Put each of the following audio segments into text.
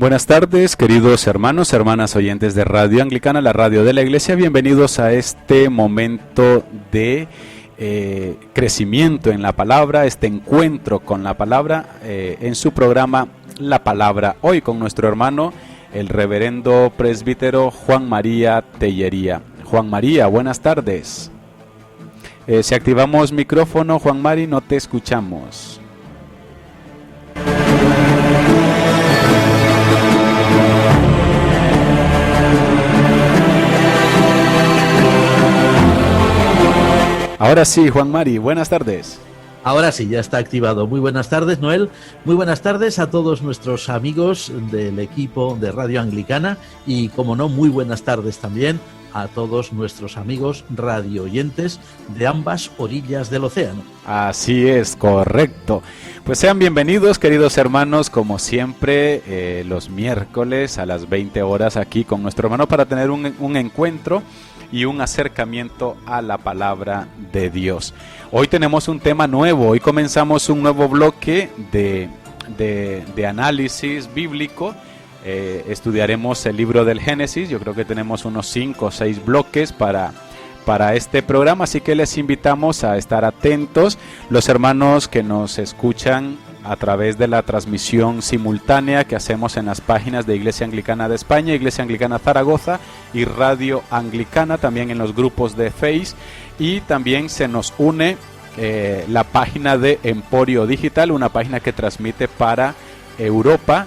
Buenas tardes, queridos hermanos, hermanas oyentes de Radio Anglicana, la radio de la Iglesia. Bienvenidos a este momento de crecimiento en la palabra, este encuentro con la palabra en su programa La Palabra. Hoy con nuestro hermano, el reverendo presbítero Juan María Tellería. Juan María, buenas tardes. Si activamos micrófono, Juan Mari, no te escuchamos. Ahora sí, Juan Mari, buenas tardes. Ahora sí, ya está activado. Muy buenas tardes, Noel. Muy buenas tardes a todos nuestros amigos del equipo de Radio Anglicana y, como no, muy buenas tardes también a todos nuestros amigos radio oyentes de ambas orillas del océano. Así es, correcto. Pues sean bienvenidos, queridos hermanos, como siempre, los miércoles a las 20 horas aquí con nuestro hermano para tener un encuentro y un acercamiento a la palabra de Dios. Hoy tenemos un tema nuevo, hoy comenzamos un nuevo bloque de análisis bíblico. Estudiaremos el libro del Génesis. Yo creo que tenemos unos 5 o 6 bloques para este programa, así que les invitamos a estar atentos. Los hermanos que nos escuchan a través de la transmisión simultánea que hacemos en las páginas de Iglesia Anglicana de España, Iglesia Anglicana Zaragoza y Radio Anglicana, también en los grupos de Face, y también se nos une la página de Emporio Digital, una página que transmite para Europa,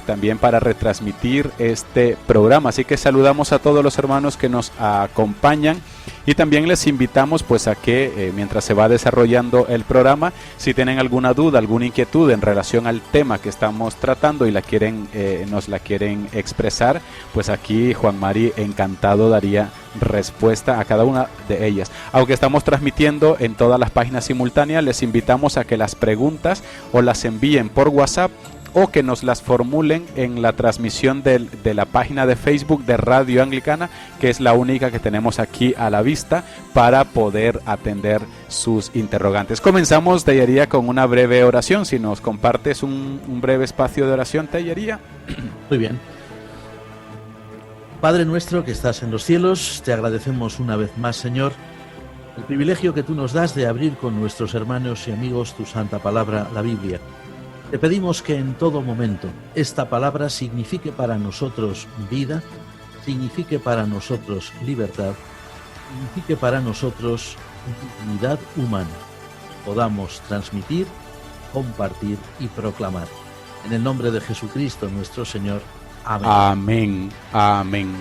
también para retransmitir este programa. Así que saludamos a todos los hermanos que nos acompañan y también les invitamos pues a que mientras se va desarrollando el programa, si tienen alguna duda, alguna inquietud en relación al tema que estamos tratando y nos la quieren expresar, pues aquí Juan Mari encantado daría respuesta a cada una de ellas. Aunque estamos transmitiendo en todas las páginas simultáneas, les invitamos a que las preguntas o las envíen por WhatsApp o que nos las formulen en la transmisión de la página de Facebook de Radio Anglicana, que es la única que tenemos aquí a la vista para poder atender sus interrogantes. Comenzamos, Tellería, con una breve oración. Si nos compartes un breve espacio de oración, Tellería. Muy bien. Padre nuestro que estás en los cielos, te agradecemos una vez más, Señor, el privilegio que tú nos das de abrir con nuestros hermanos y amigos tu santa palabra, la Biblia. Te pedimos que en todo momento esta palabra signifique para nosotros vida, signifique para nosotros libertad, signifique para nosotros dignidad humana. Podamos transmitir, compartir y proclamar. En el nombre de Jesucristo nuestro Señor. Amén. Amén. Amén.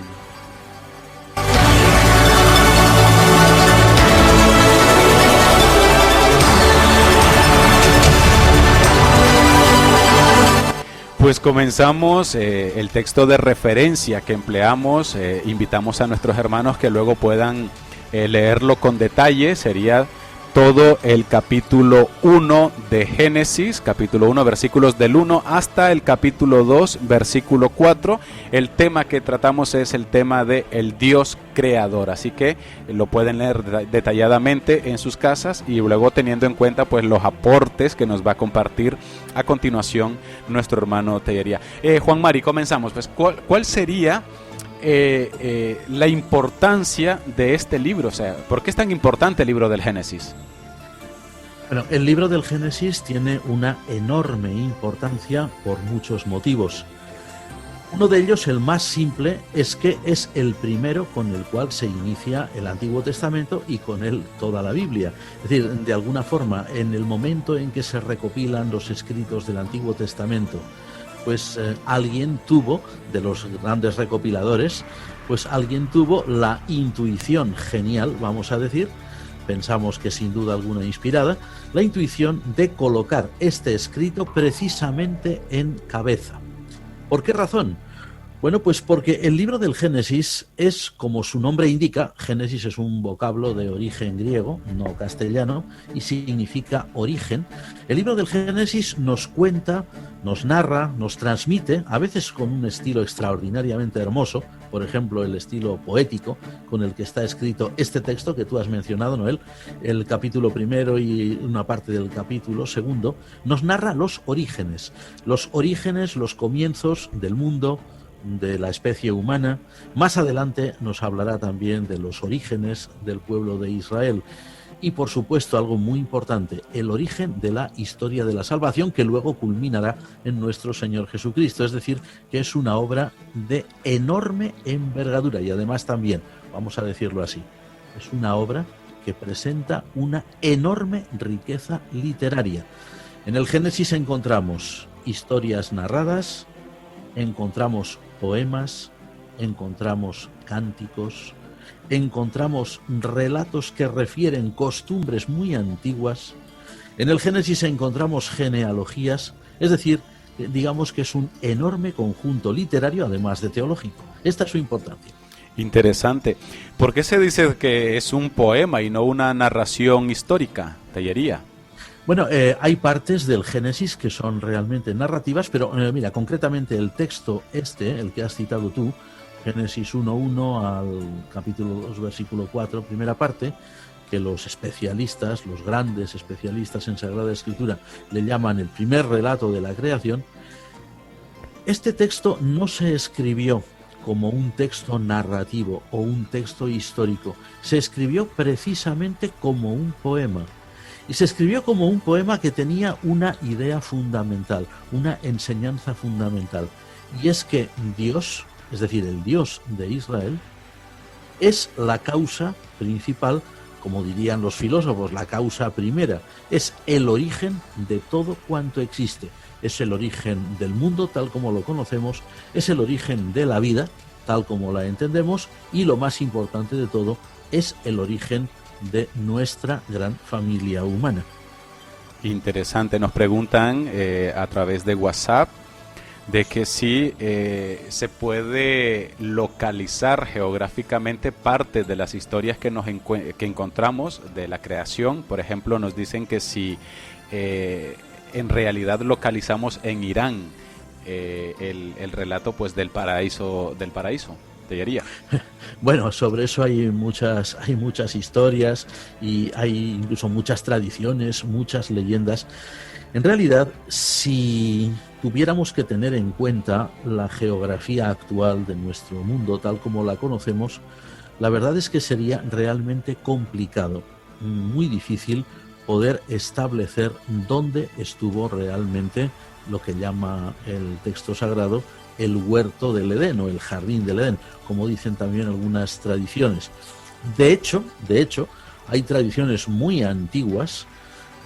Pues comenzamos el texto de referencia que empleamos. Invitamos a nuestros hermanos que luego puedan leerlo con detalle. Sería todo el capítulo 1 de Génesis, capítulo 1, versículos del 1 hasta el capítulo 2, versículo 4. El tema que tratamos es el tema de el Dios creador, así que lo pueden leer detalladamente en sus casas y luego teniendo en cuenta pues los aportes que nos va a compartir a continuación nuestro hermano Tellería. Juan Mari, comenzamos. Pues, ¿cuál sería la importancia de este libro? O sea, ¿por qué es tan importante el libro del Génesis? Bueno, el libro del Génesis tiene una enorme importancia por muchos motivos. Uno de ellos, el más simple, es que es el primero con el cual se inicia el Antiguo Testamento y con él toda la Biblia. Es decir, de alguna forma, en el momento en que se recopilan los escritos del Antiguo Testamento, pues alguien tuvo, de los grandes recopiladores, pues alguien tuvo la intuición genial, vamos a decir, pensamos que sin duda alguna inspirada, la intuición de colocar este escrito precisamente en cabeza. ¿Por qué razón? Bueno, pues porque el libro del Génesis es, como su nombre indica, Génesis es un vocablo de origen griego, no castellano, y significa origen. El libro del Génesis nos cuenta, nos narra, nos transmite, a veces con un estilo extraordinariamente hermoso, por ejemplo, el estilo poético con el que está escrito este texto que tú has mencionado, Noel, el capítulo primero y una parte del capítulo segundo, nos narra los orígenes, los comienzos del mundo, de la especie humana. Más adelante nos hablará también de los orígenes del pueblo de Israel y, por supuesto, algo muy importante, el origen de la historia de la salvación, que luego culminará en nuestro Señor Jesucristo. Es decir, que es una obra de enorme envergadura y además también, vamos a decirlo así, es una obra que presenta una enorme riqueza literaria. En el Génesis encontramos historias narradas, encontramos poemas, encontramos cánticos, encontramos relatos que refieren costumbres muy antiguas. En el Génesis encontramos genealogías, es decir, digamos que es un enorme conjunto literario, además de teológico. Esta es su importancia. Interesante. ¿Por qué se dice que es un poema y no una narración histórica, Tellería? Bueno, hay partes del Génesis que son realmente narrativas, pero mira, concretamente el texto el que has citado tú, Génesis 1.1 al capítulo 2, versículo 4, primera parte, que los especialistas, los grandes especialistas en Sagrada Escritura, le llaman el primer relato de la creación. Este texto no se escribió como un texto narrativo o un texto histórico, se escribió precisamente como un poema. Y se escribió como un poema que tenía una idea fundamental, una enseñanza fundamental. Y es que Dios, es decir, el Dios de Israel, es la causa principal, como dirían los filósofos, la causa primera. Es el origen de todo cuanto existe. Es el origen del mundo tal como lo conocemos, es el origen de la vida tal como la entendemos y lo más importante de todo, es el origen de nuestra gran familia humana. Interesante, nos preguntan a través de WhatsApp de que si se puede localizar geográficamente parte de las historias que que encontramos de la creación. Por ejemplo, nos dicen que si en realidad localizamos en Irán el relato pues del paraíso. Tellería. Bueno, sobre eso hay muchas historias y hay incluso muchas tradiciones, muchas leyendas. En realidad, si tuviéramos que tener en cuenta la geografía actual de nuestro mundo tal como la conocemos, la verdad es que sería realmente complicado, muy difícil poder establecer dónde estuvo realmente lo que llama el texto sagrado el huerto del Edén o el jardín del Edén, como dicen también algunas tradiciones. De hecho, hay tradiciones muy antiguas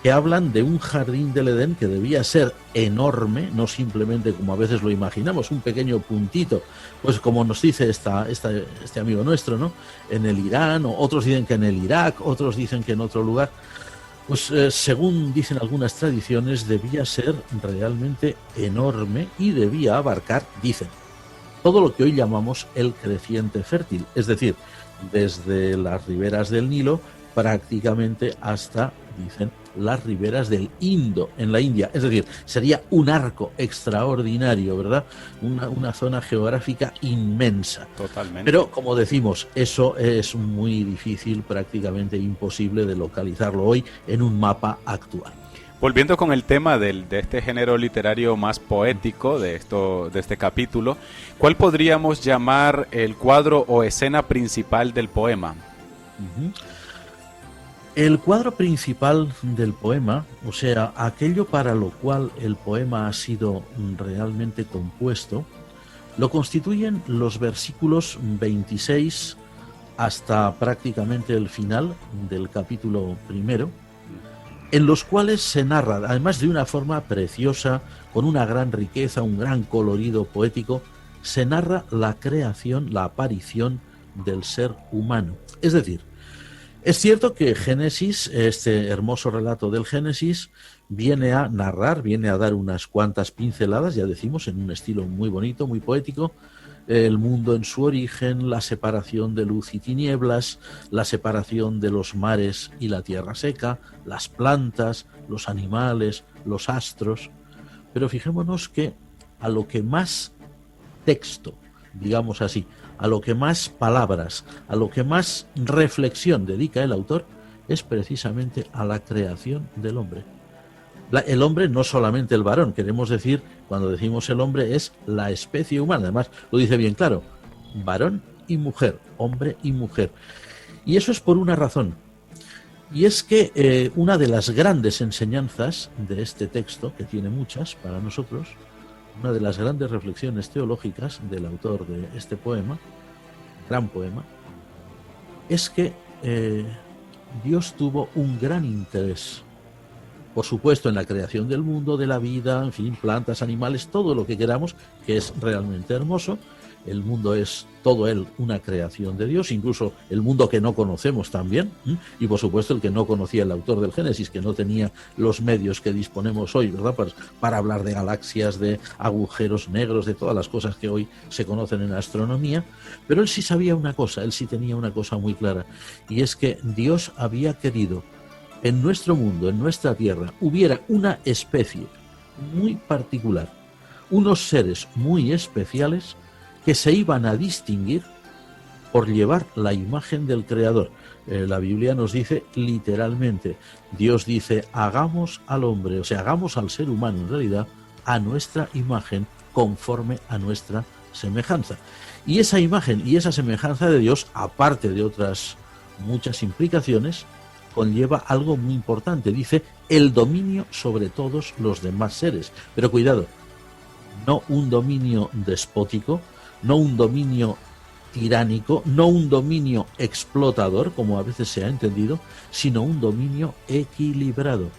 que hablan de un jardín del Edén que debía ser enorme, no simplemente como a veces lo imaginamos, un pequeño puntito, pues como nos dice este amigo nuestro, ¿no? En el Irán, o otros dicen que en el Irak, otros dicen que en otro lugar. Pues según dicen algunas tradiciones, debía ser realmente enorme y debía abarcar, dicen, todo lo que hoy llamamos el creciente fértil, es decir, desde las riberas del Nilo prácticamente hasta, dicen, las riberas del Indo, en la India. Es decir, sería un arco extraordinario, ¿verdad? Una zona geográfica inmensa. Totalmente. Pero, como decimos, eso es muy difícil, prácticamente imposible de localizarlo hoy en un mapa actual. Volviendo con el tema de este género literario más poético de este capítulo, ¿cuál podríamos llamar el cuadro o escena principal del poema? Uh-huh. El cuadro principal del poema, o sea, aquello para lo cual el poema ha sido realmente compuesto, lo constituyen los versículos 26 hasta prácticamente el final del capítulo primero, en los cuales se narra, además de una forma preciosa, con una gran riqueza, un gran colorido poético, se narra la creación, la aparición del ser humano. Es decir, es cierto que Génesis, este hermoso relato del Génesis, viene a narrar, viene a dar unas cuantas pinceladas, ya decimos, en un estilo muy bonito, muy poético, el mundo en su origen, la separación de luz y tinieblas, la separación de los mares y la tierra seca, las plantas, los animales, los astros. Pero fijémonos que a lo que más texto, digamos así, a lo que más palabras, a lo que más reflexión dedica el autor, es precisamente a la creación del hombre. El hombre, no solamente el varón, queremos decir, cuando decimos el hombre, es la especie humana. Además, lo dice bien claro, varón y mujer, hombre y mujer. Y eso es por una razón. Y es que una de las grandes enseñanzas de este texto, que tiene muchas para nosotros, una de las grandes reflexiones teológicas del autor de este poema, gran poema, es que Dios tuvo un gran interés, por supuesto, en la creación del mundo, de la vida, en fin, plantas, animales, todo lo que queramos, que es realmente hermoso. El mundo es todo él una creación de Dios, incluso el mundo que no conocemos también, y por supuesto el que no conocía el autor del Génesis, que no tenía los medios que disponemos hoy, ¿verdad?, para hablar de galaxias, de agujeros negros, de todas las cosas que hoy se conocen en astronomía. Pero él sí sabía una cosa, él sí tenía una cosa muy clara, y es que Dios había querido en nuestro mundo, en nuestra tierra, hubiera una especie muy particular, unos seres muy especiales que se iban a distinguir por llevar la imagen del Creador. La Biblia nos dice literalmente, Dios dice, hagamos al hombre, o sea, hagamos al ser humano en realidad, a nuestra imagen, conforme a nuestra semejanza. Y esa imagen y esa semejanza de Dios, aparte de otras muchas implicaciones, conlleva algo muy importante. Dice el dominio sobre todos los demás seres. Pero cuidado, no un dominio despótico, no un dominio tiránico, no un dominio explotador, como a veces se ha entendido, sino un dominio equilibrado.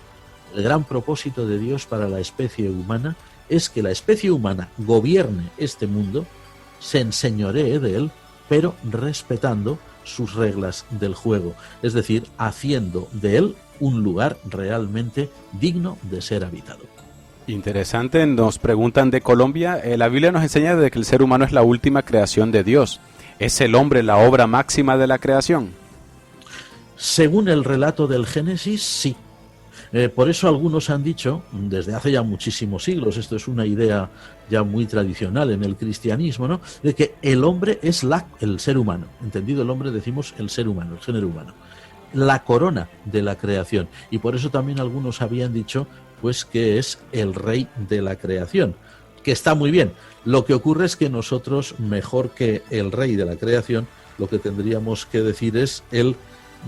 El gran propósito de Dios para la especie humana es que la especie humana gobierne este mundo, se enseñoree de él, pero respetando sus reglas del juego, es decir, haciendo de él un lugar realmente digno de ser habitado. Interesante, nos preguntan de Colombia, la Biblia nos enseña de que el ser humano es la última creación de Dios. ¿Es el hombre la obra máxima de la creación? Según el relato del Génesis, sí. Por eso algunos han dicho, desde hace ya muchísimos siglos, esto es una idea ya muy tradicional en el cristianismo, ¿no?, de que el hombre es el ser humano. Entendido el hombre, decimos el ser humano, el género humano, la corona de la creación. Y por eso también algunos habían dicho pues que es el rey de la creación, que está muy bien. Lo que ocurre es que nosotros, mejor que el rey de la creación, lo que tendríamos que decir es el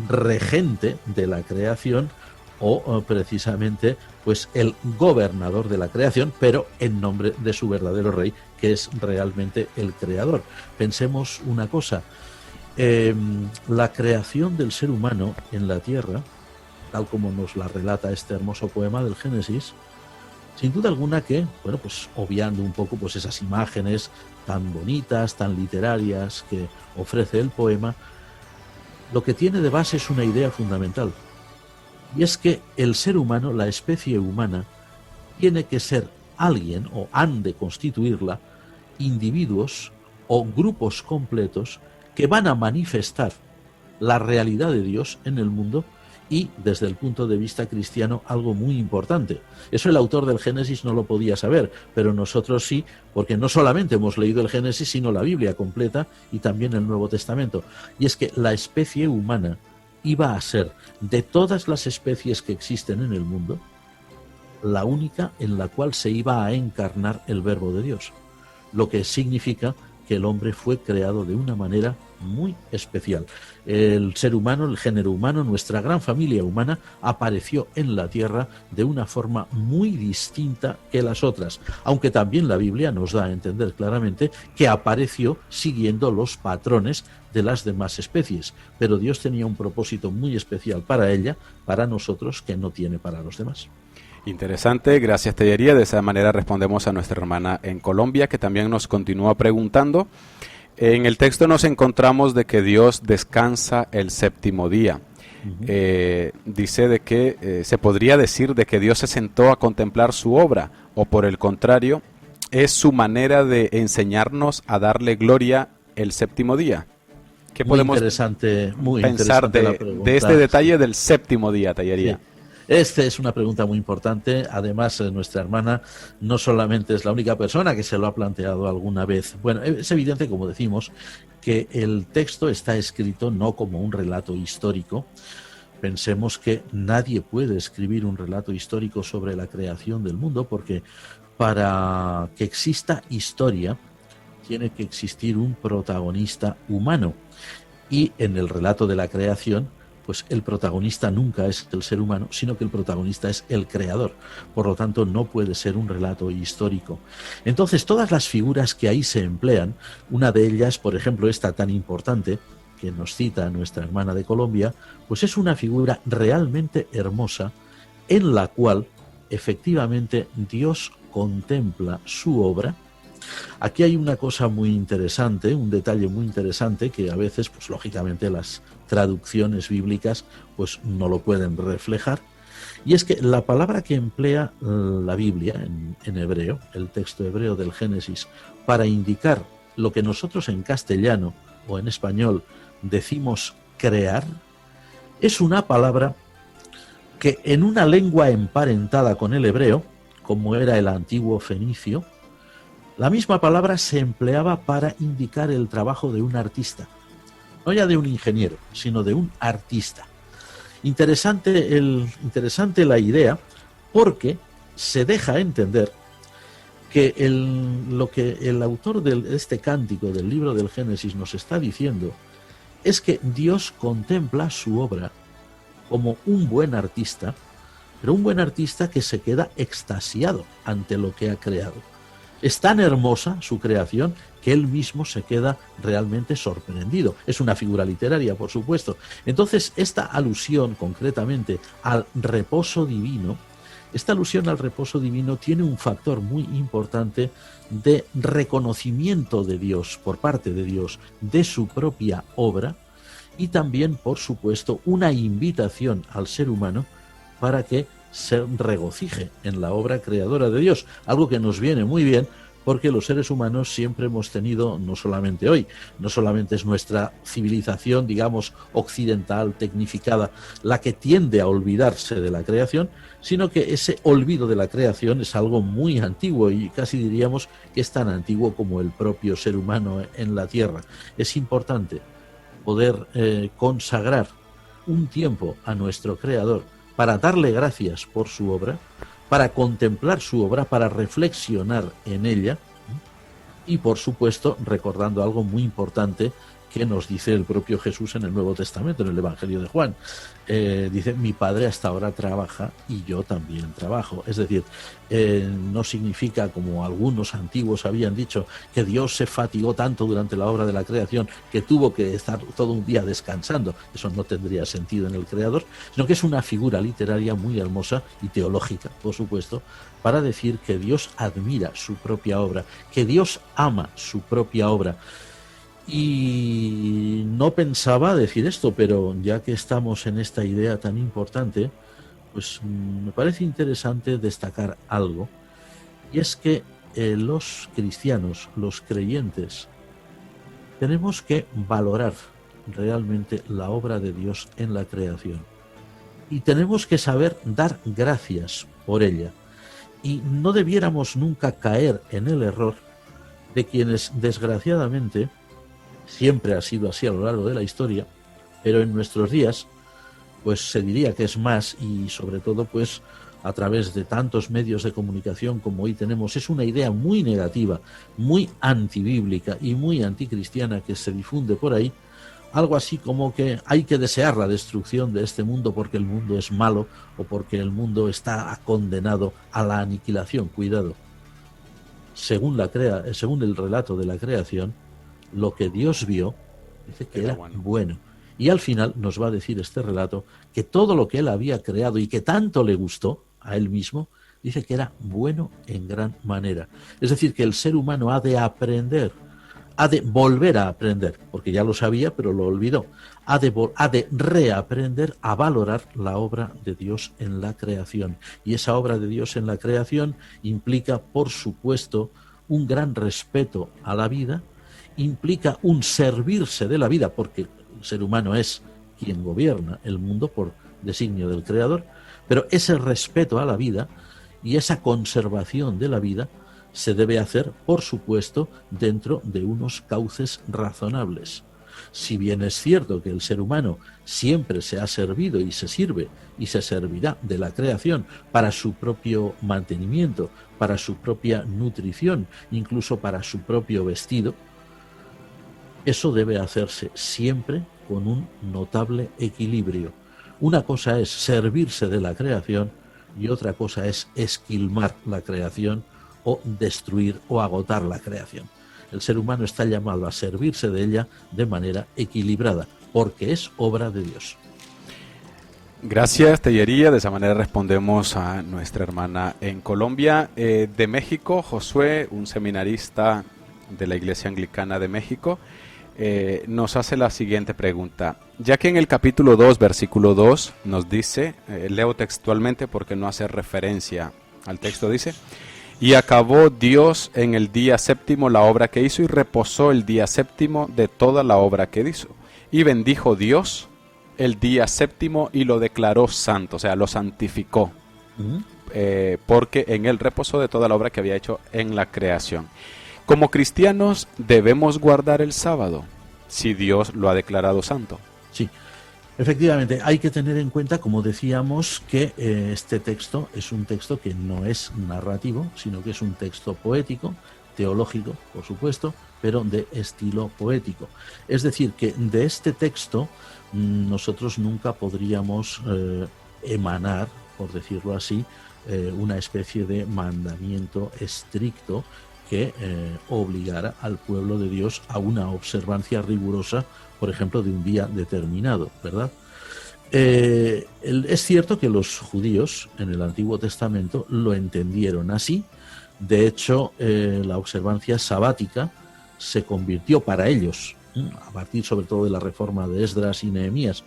regente de la creación, o precisamente pues el gobernador de la creación, pero en nombre de su verdadero rey, que es realmente el creador. Pensemos una cosa, la creación del ser humano en la tierra, tal como nos la relata este hermoso poema del Génesis, sin duda alguna que, bueno, pues obviando un poco pues esas imágenes tan bonitas, tan literarias que ofrece el poema, lo que tiene de base es una idea fundamental. Y es que el ser humano, la especie humana, tiene que ser alguien, o han de constituirla, individuos o grupos completos que van a manifestar la realidad de Dios en el mundo y, desde el punto de vista cristiano, algo muy importante. Eso el autor del Génesis no lo podía saber, pero nosotros sí, porque no solamente hemos leído el Génesis, sino la Biblia completa y también el Nuevo Testamento. Y es que la especie humana iba a ser, de todas las especies que existen en el mundo, la única en la cual se iba a encarnar el Verbo de Dios, lo que significa que el hombre fue creado de una manera muy especial. El ser humano, el género humano, nuestra gran familia humana, apareció en la tierra de una forma muy distinta que las otras, aunque también la Biblia nos da a entender claramente que apareció siguiendo los patrones de las demás especies, pero Dios tenía un propósito muy especial para ella, para nosotros, que no tiene para los demás. Interesante, gracias Tellería. De esa manera respondemos a nuestra hermana en Colombia, que también nos continúa preguntando. En el texto nos encontramos de que Dios descansa el séptimo día. Dice de que se podría decir de que Dios se sentó a contemplar su obra, o por el contrario, es su manera de enseñarnos a darle gloria el séptimo día. ¿Qué podemos muy pensar interesante la pregunta, de este detalle del séptimo día, Tellería? Sí. Esta es una pregunta muy importante. Además, nuestra hermana no solamente es la única persona que se lo ha planteado alguna vez. Bueno, es evidente, como decimos, que el texto está escrito no como un relato histórico. Pensemos que nadie puede escribir un relato histórico sobre la creación del mundo, porque para que exista historia tiene que existir un protagonista humano. Y en el relato de la creación, pues el protagonista nunca es el ser humano, sino que el protagonista es el creador. Por lo tanto, no puede ser un relato histórico. Entonces, todas las figuras que ahí se emplean, una de ellas, por ejemplo, esta tan importante, que nos cita nuestra hermana de Colombia, pues es una figura realmente hermosa, en la cual, efectivamente, Dios contempla su obra. Aquí hay una cosa muy interesante, un detalle muy interesante que a veces, pues lógicamente las traducciones bíblicas pues no lo pueden reflejar, y es que la palabra que emplea la Biblia en hebreo, el texto hebreo del Génesis, para indicar lo que nosotros en castellano o en español decimos crear, es una palabra que en una lengua emparentada con el hebreo, como era el antiguo fenicio, la misma palabra se empleaba para indicar el trabajo de un artista, no ya de un ingeniero, sino de un artista. Interesante la idea, porque se deja entender que lo que el autor de este cántico del libro del Génesis nos está diciendo es que Dios contempla su obra como un buen artista, pero un buen artista que se queda extasiado ante lo que ha creado. Es tan hermosa su creación que él mismo se queda realmente sorprendido. Es una figura literaria, por supuesto. Entonces, esta alusión concretamente al reposo divino, tiene un factor muy importante de reconocimiento de Dios, por parte de Dios, de su propia obra, y también, por supuesto, una invitación al ser humano para que se regocije en la obra creadora de Dios, algo que nos viene muy bien porque los seres humanos siempre hemos tenido, no solamente hoy, no solamente es nuestra civilización, digamos, occidental, tecnificada, la que tiende a olvidarse de la creación, sino que ese olvido de la creación es algo muy antiguo y casi diríamos que es tan antiguo como el propio ser humano en la Tierra. Es importante poder consagrar un tiempo a nuestro Creador para darle gracias por su obra, para contemplar su obra, para reflexionar en ella y, por supuesto, recordando algo muy importante que nos dice el propio Jesús en el Nuevo Testamento, en el Evangelio de Juan. Dice, mi Padre hasta ahora trabaja y yo también trabajo. Es decir, no significa, como algunos antiguos habían dicho, que Dios se fatigó tanto durante la obra de la creación que tuvo que estar todo un día descansando. Eso no tendría sentido en el Creador, sino que es una figura literaria muy hermosa y teológica, por supuesto, para decir que Dios admira su propia obra, que Dios ama su propia obra. Y no pensaba decir esto, pero ya que estamos en esta idea tan importante, pues me parece interesante destacar algo, y es que los cristianos, los creyentes, tenemos que valorar realmente la obra de Dios en la creación y tenemos que saber dar gracias por ella, y no debiéramos nunca caer en el error de quienes desgraciadamente, siempre ha sido así a lo largo de la historia, pero en nuestros días pues se diría que es más, y sobre todo pues a través de tantos medios de comunicación como hoy tenemos, es una idea muy negativa, muy antibíblica y muy anticristiana que se difunde por ahí, algo así como que hay que desear la destrucción de este mundo porque el mundo es malo o porque el mundo está condenado a la aniquilación. Cuidado. Según el relato de la creación, lo que Dios vio, dice que era bueno. Y al final nos va a decir este relato que todo lo que él había creado y que tanto le gustó a él mismo, dice que era bueno en gran manera. Es decir, que el ser humano ha de aprender, ha de volver a aprender, porque ya lo sabía pero lo olvidó, ha de reaprender a valorar la obra de Dios en la creación. Y esa obra de Dios en la creación implica, por supuesto, un gran respeto a la vida, implica un servirse de la vida, porque el ser humano es quien gobierna el mundo por designio del Creador, pero ese respeto a la vida y esa conservación de la vida se debe hacer, por supuesto, dentro de unos cauces razonables. Si bien es cierto que el ser humano siempre se ha servido y se sirve y se servirá de la creación para su propio mantenimiento, para su propia nutrición, incluso para su propio vestido, eso debe hacerse siempre con un notable equilibrio. Una cosa es servirse de la creación y otra cosa es esquilmar la creación o destruir o agotar la creación. El ser humano está llamado a servirse de ella de manera equilibrada, porque es obra de Dios. Gracias, Tellería. De esa manera respondemos a nuestra hermana en Colombia. De México, Josué, un seminarista de la Iglesia Anglicana de México, nos hace la siguiente pregunta. Ya que en el capítulo 2, versículo 2, nos dice, leo textualmente porque no hace referencia al texto, dice: y acabó Dios en el día séptimo la obra que hizo y reposó el día séptimo de toda la obra que hizo. Y bendijo Dios el día séptimo y lo declaró santo, o sea, lo santificó, porque en él reposó de toda la obra que había hecho en la creación. Como cristianos debemos guardar el sábado, si Dios lo ha declarado santo. Sí, efectivamente, hay que tener en cuenta, como decíamos, que este texto es un texto que no es narrativo, sino que es un texto poético, teológico, por supuesto, pero de estilo poético. Es decir, que de este texto nosotros nunca podríamos emanar, por decirlo así, una especie de mandamiento estricto que obligara al pueblo de Dios a una observancia rigurosa, por ejemplo, de un día determinado, ¿verdad? Es cierto que los judíos en el Antiguo Testamento lo entendieron así. De hecho, la observancia sabática se convirtió para ellos, a partir sobre todo de la reforma de Esdras y Nehemías,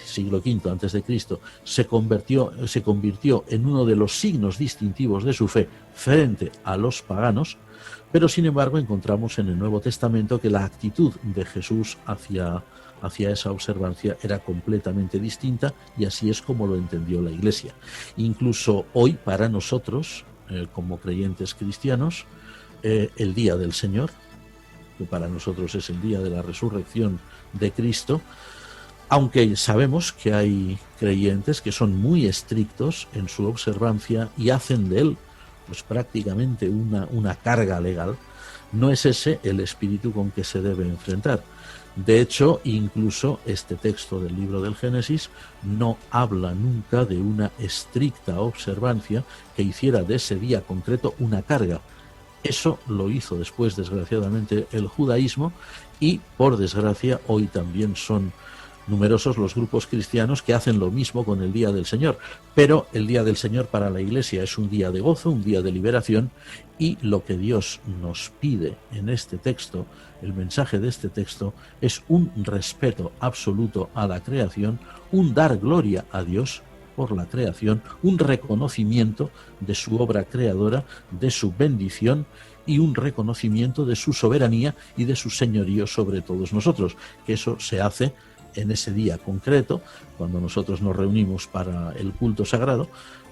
siglo V antes de Cristo, se convirtió en uno de los signos distintivos de su fe frente a los paganos. Pero sin embargo encontramos en el Nuevo Testamento que la actitud de Jesús hacia esa observancia era completamente distinta, y así es como lo entendió la Iglesia. Incluso hoy, para nosotros, como creyentes cristianos, el día del Señor, que para nosotros es el día de la resurrección de Cristo, aunque sabemos que hay creyentes que son muy estrictos en su observancia y hacen de él pues prácticamente una carga legal, no es ese el espíritu con que se debe enfrentar. De hecho, incluso este texto del libro del Génesis no habla nunca de una estricta observancia que hiciera de ese día concreto una carga. Eso lo hizo después, desgraciadamente, el judaísmo, y por desgracia hoy también son numerosos los grupos cristianos que hacen lo mismo con el Día del Señor. Pero el Día del Señor para la Iglesia es un día de gozo, un día de liberación, y lo que Dios nos pide en este texto, el mensaje de este texto, es un respeto absoluto a la creación, un dar gloria a Dios por la creación, un reconocimiento de su obra creadora, de su bendición, y un reconocimiento de su soberanía y de su señorío sobre todos nosotros, que eso se hace en ese día concreto, cuando nosotros nos reunimos para el culto sagrado,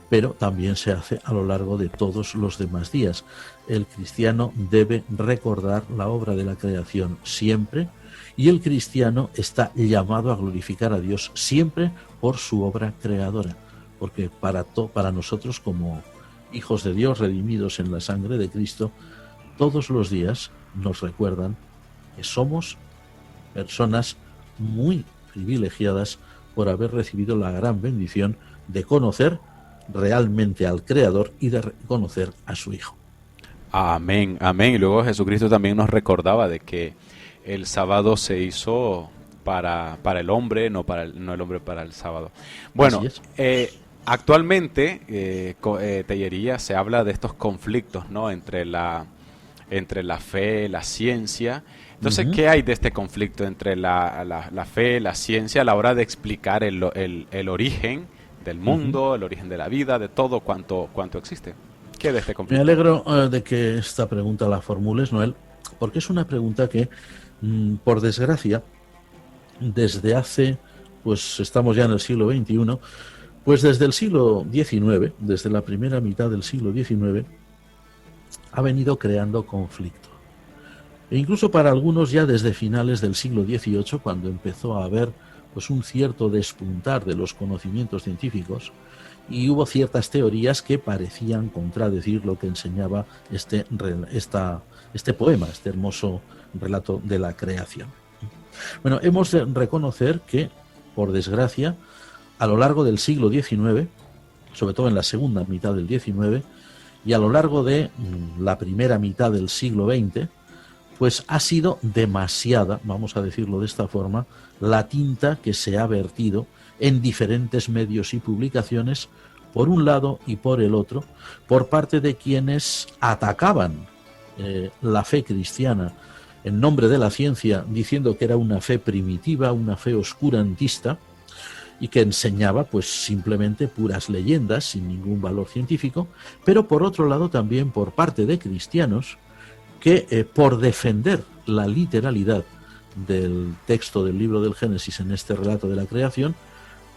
pero también se hace a lo largo de todos los demás días. El cristiano debe recordar la obra de la creación siempre, y el cristiano está llamado a glorificar a Dios siempre por su obra creadora, porque para nosotros, como hijos de Dios redimidos en la sangre de Cristo, todos los días nos recuerdan que somos personas muy privilegiadas por haber recibido la gran bendición de conocer realmente al Creador y de conocer a su Hijo. Amén, amén. Y luego Jesucristo también nos recordaba de que el sábado se hizo para el hombre, no el hombre para el sábado. Bueno, actualmente, Tellería, se habla de estos conflictos, ¿no?, entre la fe, la ciencia. Entonces, ¿qué hay de este conflicto entre la fe, la ciencia, a la hora de explicar el origen del mundo, el origen de la vida, de todo cuanto existe? ¿Qué de este Me conflicto? alegro de que esta pregunta la formules, Noel, porque es una pregunta que, por desgracia, desde hace, pues estamos ya en el siglo XXI, pues desde el siglo XIX, desde la primera mitad del siglo XIX, ha venido creando conflicto. E incluso para algunos ya desde finales del siglo XVIII, cuando empezó a haber pues un cierto despuntar de los conocimientos científicos, y hubo ciertas teorías que parecían contradecir lo que enseñaba este poema, este hermoso relato de la creación. Bueno, hemos de reconocer que, por desgracia, a lo largo del siglo XIX, sobre todo en la segunda mitad del XIX, y a lo largo de la primera mitad del siglo XX, pues ha sido demasiada, vamos a decirlo de esta forma, la tinta que se ha vertido en diferentes medios y publicaciones, por un lado y por el otro, por parte de quienes atacaban la fe cristiana en nombre de la ciencia, diciendo que era una fe primitiva, una fe oscurantista, y que enseñaba pues simplemente puras leyendas sin ningún valor científico, pero por otro lado también por parte de cristianos que por defender la literalidad del texto del libro del Génesis en este relato de la creación,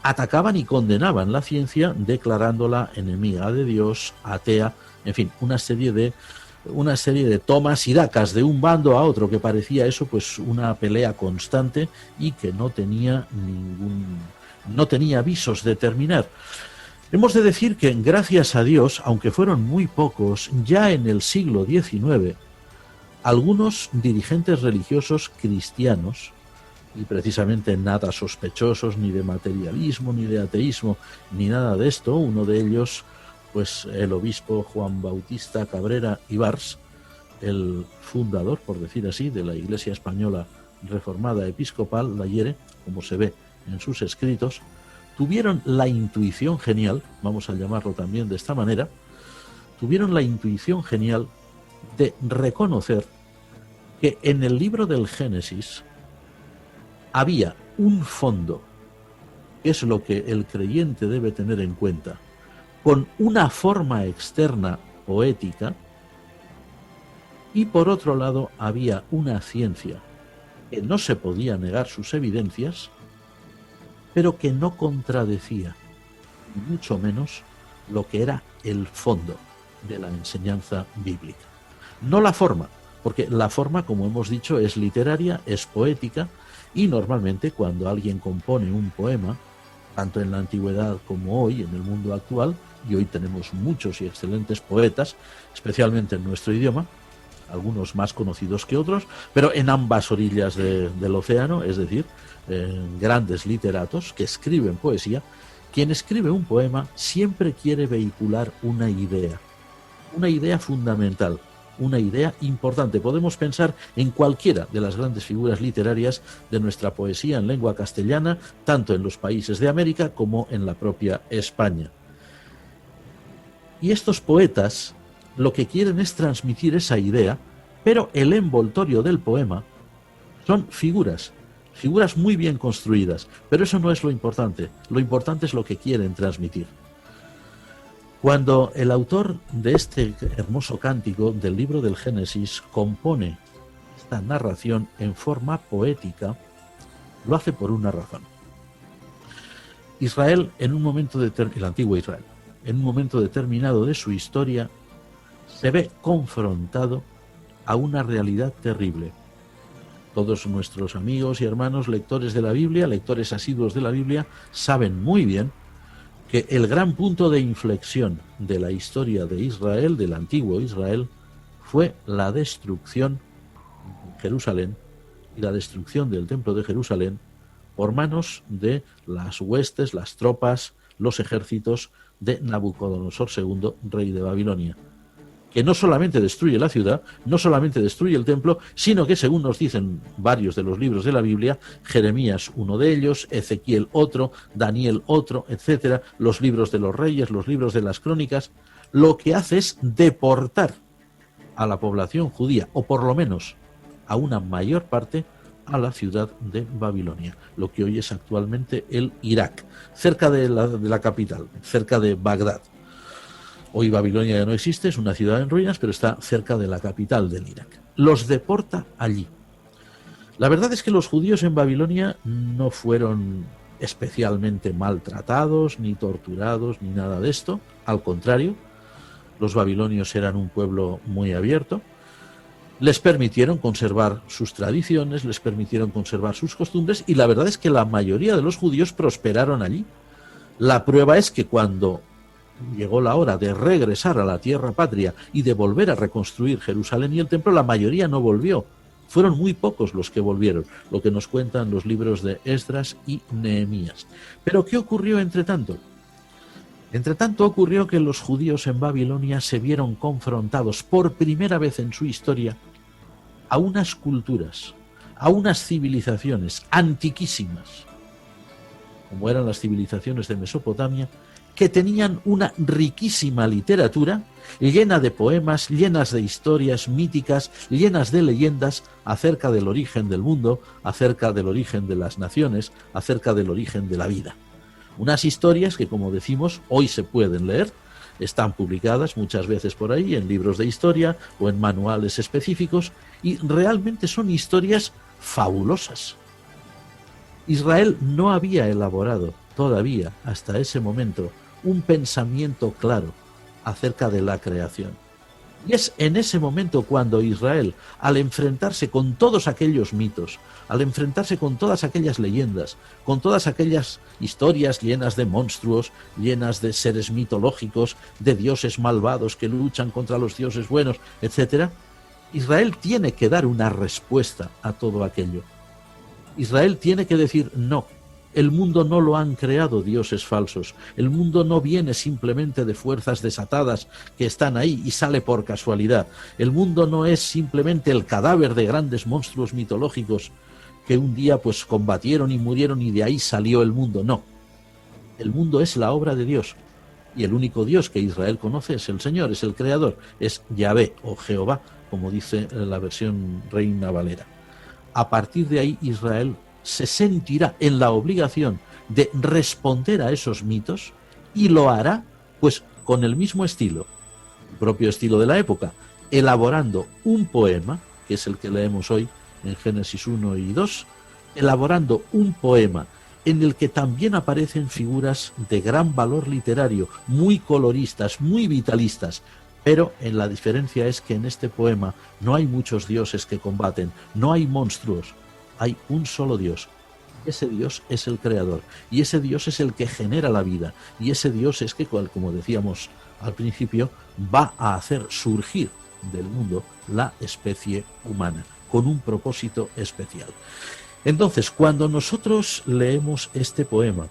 atacaban y condenaban la ciencia declarándola enemiga de Dios, atea, en fin, una serie de tomas y dacas de un bando a otro que parecía eso pues una pelea constante y que no tenía visos de terminar. Hemos de decir que gracias a Dios, aunque fueron muy pocos, ya en el siglo XIX, algunos dirigentes religiosos cristianos, y precisamente nada sospechosos ni de materialismo, ni de ateísmo, ni nada de esto, uno de ellos, pues el obispo Juan Bautista Cabrera Ibars, el fundador, por decir así, de la Iglesia Española Reformada Episcopal, la IERE, como se ve en sus escritos, tuvieron la intuición genial, vamos a llamarlo también de esta manera, tuvieron la intuición genial de reconocer que en el libro del Génesis había un fondo, que es lo que el creyente debe tener en cuenta, con una forma externa poética, y por otro lado había una ciencia que no se podía negar sus evidencias, pero que no contradecía, mucho menos, lo que era el fondo de la enseñanza bíblica. No la forma, porque la forma, como hemos dicho, es literaria, es poética, y normalmente cuando alguien compone un poema, tanto en la antigüedad como hoy, en el mundo actual, y hoy tenemos muchos y excelentes poetas, especialmente en nuestro idioma, algunos más conocidos que otros, pero en ambas orillas del océano, es decir, grandes literatos que escriben poesía. Quien escribe un poema siempre quiere vehicular una idea fundamental, una idea importante. Podemos pensar en cualquiera de las grandes figuras literarias de nuestra poesía en lengua castellana, tanto en los países de América como en la propia España. Y estos poetas lo que quieren es transmitir esa idea, pero el envoltorio del poema son figuras muy bien construidas, pero eso no es lo importante es lo que quieren transmitir. Cuando el autor de este hermoso cántico del libro del Génesis compone esta narración en forma poética, lo hace por una razón. Israel, el antiguo Israel, en un momento determinado de su historia, se ve confrontado a una realidad terrible. Todos nuestros amigos y hermanos lectores de la Biblia, lectores asiduos de la Biblia, saben muy bien que el gran punto de inflexión de la historia de Israel, del antiguo Israel, fue la destrucción de Jerusalén y la destrucción del templo de Jerusalén por manos de las huestes, las tropas, los ejércitos de Nabucodonosor II, rey de Babilonia, que no solamente destruye la ciudad, no solamente destruye el templo, sino que, según nos dicen varios de los libros de la Biblia, Jeremías uno de ellos, Ezequiel otro, Daniel otro, etcétera, los libros de los reyes, los libros de las crónicas, lo que hace es deportar a la población judía, o por lo menos a una mayor parte, a la ciudad de Babilonia, lo que hoy es actualmente el Irak, cerca de la capital, cerca de Bagdad. Hoy Babilonia ya no existe, es una ciudad en ruinas, pero está cerca de la capital del Irak. Los deporta allí. La verdad es que los judíos en Babilonia no fueron especialmente maltratados, ni torturados, ni nada de esto. Al contrario, los babilonios eran un pueblo muy abierto. Les permitieron conservar sus tradiciones, les permitieron conservar sus costumbres, y la verdad es que la mayoría de los judíos prosperaron allí. La prueba es que cuando llegó la hora de regresar a la tierra patria y de volver a reconstruir Jerusalén y el templo, la mayoría no volvió. Fueron muy pocos los que volvieron, lo que nos cuentan los libros de Esdras y Nehemías. Pero ¿qué ocurrió entre tanto? Entre tanto ocurrió que los judíos en Babilonia se vieron confrontados por primera vez en su historia a unas culturas, a unas civilizaciones antiquísimas, como eran las civilizaciones de Mesopotamia, que tenían una riquísima literatura llena de poemas, llenas de historias míticas, llenas de leyendas acerca del origen del mundo, acerca del origen de las naciones, acerca del origen de la vida. Unas historias que, como decimos, hoy se pueden leer, están publicadas muchas veces por ahí en libros de historia o en manuales específicos, y realmente son historias fabulosas. Israel no había elaborado todavía hasta ese momento un pensamiento claro acerca de la creación. Y es en ese momento cuando Israel, al enfrentarse con todos aquellos mitos, al enfrentarse con todas aquellas leyendas, con todas aquellas historias llenas de monstruos, llenas de seres mitológicos, de dioses malvados que luchan contra los dioses buenos, etc., Israel tiene que dar una respuesta a todo aquello. Israel tiene que decir no. El mundo no lo han creado dioses falsos. El mundo no viene simplemente de fuerzas desatadas que están ahí y sale por casualidad. El mundo no es simplemente el cadáver de grandes monstruos mitológicos que un día pues combatieron y murieron y de ahí salió el mundo. No. El mundo es la obra de Dios. Y el único Dios que Israel conoce es el Señor, es el Creador, es Yahvé o Jehová, como dice la versión Reina Valera. A partir de ahí Israel se sentirá en la obligación de responder a esos mitos y lo hará pues con el mismo estilo, el propio estilo de la época, elaborando un poema, que es el que leemos hoy en Génesis 1 y 2, elaborando un poema en el que también aparecen figuras de gran valor literario, muy coloristas, muy vitalistas, pero la diferencia es que en este poema no hay muchos dioses que combaten, no hay monstruos, hay un solo Dios. Ese Dios es el Creador, y ese Dios es el que genera la vida, y ese Dios es que, como decíamos al principio, va a hacer surgir del mundo la especie humana, con un propósito especial. Entonces, cuando nosotros leemos este poema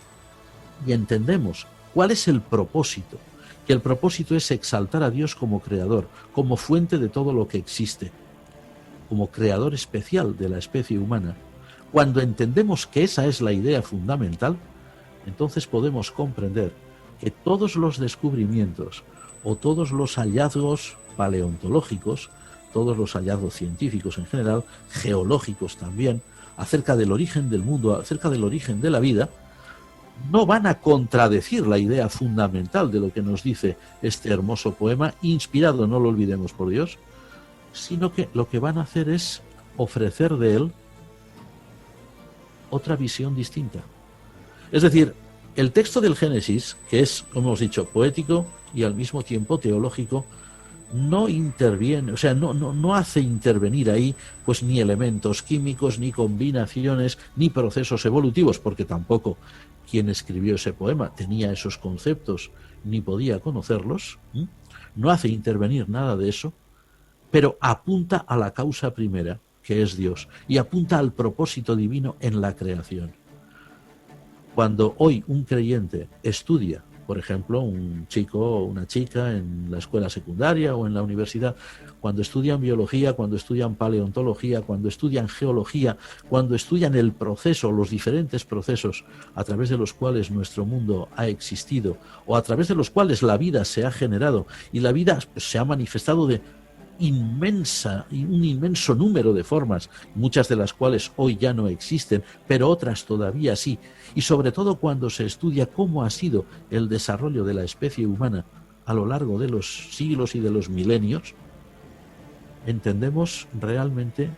y entendemos cuál es el propósito, que el propósito es exaltar a Dios como Creador, como fuente de todo lo que existe, como creador especial de la especie humana, cuando entendemos que esa es la idea fundamental, entonces podemos comprender que todos los descubrimientos o todos los hallazgos paleontológicos, todos los hallazgos científicos en general, geológicos también, acerca del origen del mundo, acerca del origen de la vida, no van a contradecir la idea fundamental de lo que nos dice este hermoso poema, inspirado, no lo olvidemos por Dios, sino que lo que van a hacer es ofrecer de él otra visión distinta. Es decir, el texto del Génesis, que es, como hemos dicho, poético y al mismo tiempo teológico, no interviene, o sea, no hace intervenir ahí pues ni elementos químicos, ni combinaciones, ni procesos evolutivos, porque tampoco quien escribió ese poema tenía esos conceptos ni podía conocerlos. No hace intervenir nada de eso, pero apunta a la causa primera, que es Dios, y apunta al propósito divino en la creación. Cuando hoy un creyente estudia, por ejemplo, un chico o una chica en la escuela secundaria o en la universidad, cuando estudian biología, cuando estudian paleontología, cuando estudian geología, cuando estudian el proceso, los diferentes procesos a través de los cuales nuestro mundo ha existido o a través de los cuales la vida se ha generado y la vida se ha manifestado de un inmenso número de formas, muchas de las cuales hoy ya no existen, pero otras todavía sí, y sobre todo cuando se estudia cómo ha sido el desarrollo de la especie humana, a lo largo de los siglos y de los milenios, entendemos realmente,